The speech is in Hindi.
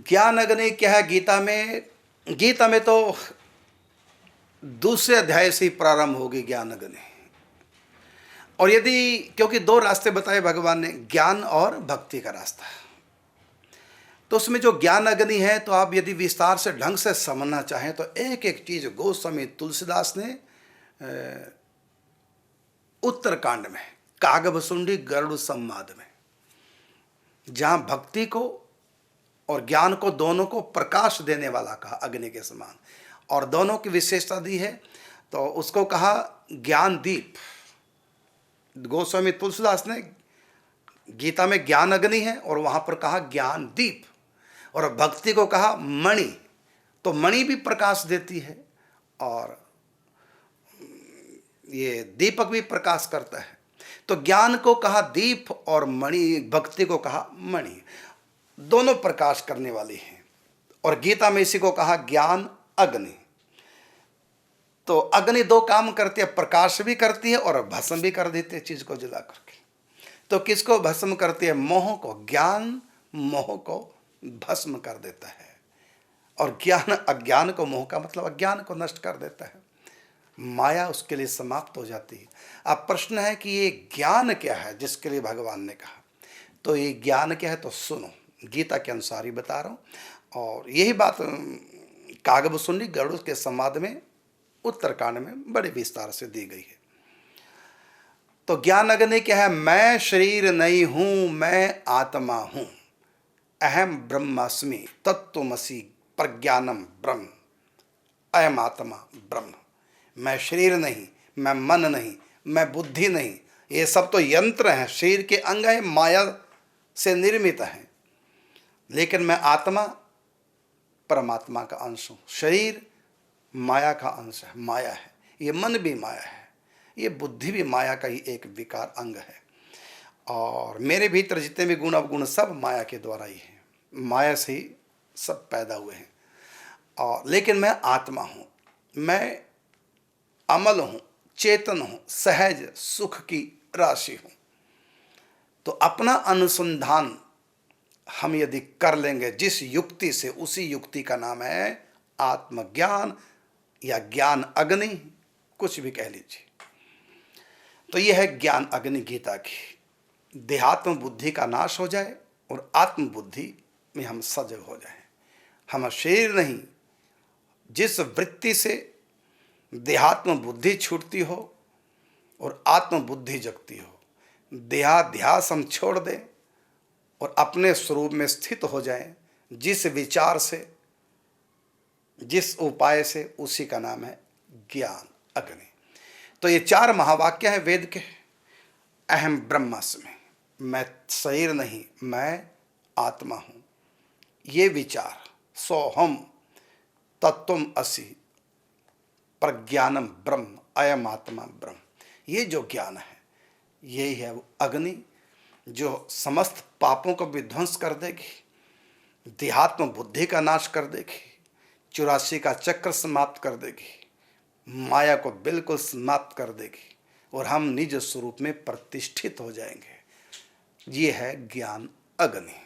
ज्ञान अग्नि क्या है गीता में? गीता में तो दूसरे अध्याय से ही प्रारंभ होगी ज्ञान अग्नि। और यदि, क्योंकि दो रास्ते बताए भगवान ने, ज्ञान और भक्ति का रास्ता, तो उसमें जो ज्ञान अग्नि है, तो आप यदि विस्तार से ढंग से समझना चाहें तो एक एक चीज गोस्वामी तुलसीदास ने उत्तरकांड में, कागभसुंडी गरुड़ संवाद में, जहां भक्ति को और ज्ञान को दोनों को प्रकाश देने वाला कहा अग्नि के समान, और दोनों की विशेषता दी है, तो उसको कहा ज्ञान दीप। गोस्वामी तुलसीदास ने गीता में ज्ञान अग्नि है और वहां पर कहा ज्ञान दीप, और भक्ति को कहा मणि। तो मणि भी प्रकाश देती है और ये दीपक भी प्रकाश करता है। तो ज्ञान को कहा दीप और मणि, भक्ति को कहा मणि, दोनों प्रकाश करने वाली हैं। और गीता में इसी को कहा ज्ञान अग्नि। तो अग्नि दो काम करती है, प्रकाश भी करती है और भस्म भी कर देती है चीज को जला करके। तो किसको भस्म करती है? मोह को। ज्ञान मोह को भस्म कर देता है, और ज्ञान अज्ञान को, मोह का मतलब अज्ञान को नष्ट कर देता है। माया उसके लिए समाप्त हो जाती है। अब प्रश्न है कि ये ज्ञान क्या है जिसके लिए भगवान ने कहा? तो ये ज्ञान क्या है तो सुनो, गीता के अनुसार ही बता रहा हूं। और यही बात कागभसुंडी गरुड़ के संवाद में, उत्तरकांड में बड़े विस्तार से दी गई है। तो ज्ञान अग्नि क्या है? मैं शरीर नहीं हूं, मैं आत्मा हूं। अहम ब्रह्मास्मि तत्त्वमसि प्रज्ञानम ब्रह्म। अयम आत्मा ब्रह्म। मैं शरीर नहीं, मैं मन नहीं, मैं बुद्धि नहीं, ये सब तो यंत्र हैं, शरीर के अंग हैं, माया से निर्मित हैं। लेकिन मैं आत्मा परमात्मा का अंश हूँ। शरीर माया का अंश है, माया है। ये मन भी माया है, ये बुद्धि भी माया का ही एक विकार अंग है। और मेरे भीतर जितने भी गुण अवगुण सब माया के द्वारा ही हैं, माया से ही सब पैदा हुए हैं। और लेकिन मैं आत्मा हूँ, मैं अमल हूँ, चेतन हूँ, सहज सुख की राशि हूँ। तो अपना अनुसंधान हम यदि कर लेंगे जिस युक्ति से, उसी युक्ति का नाम है आत्मज्ञान या ज्ञान अग्नि, कुछ भी कह लीजिए। तो यह है ज्ञान अग्नि गीता की। देहात्म बुद्धि का नाश हो जाए और आत्म बुद्धि में हम सजग हो जाएं। हम शरीर नहीं, जिस वृत्ति से देहात्म बुद्धि छूटती हो और आत्म बुद्धि जगती हो, देहाध्यास हम छोड़ दें और अपने स्वरूप में स्थित हो जाएं, जिस विचार से, जिस उपाय से, उसी का नाम है ज्ञान अग्नि। तो ये चार महावाक्य हैं वेद के। अहम ब्रह्मास्मि, मैं शरीर नहीं, मैं आत्मा हूं। ये विचार, सोहम तत्वम असि प्रज्ञानम ब्रह्म, अयम आत्मा ब्रह्म, ये जो ज्ञान है, यही है वो अग्नि जो समस्त पापों को विध्वंस कर देगी, देहात्म बुद्धि का नाश कर देगी, 84 का चक्र समाप्त कर देगी, माया को बिल्कुल समाप्त कर देगी, और हम निज स्वरूप में प्रतिष्ठित हो जाएंगे। ये है ज्ञान अग्नि।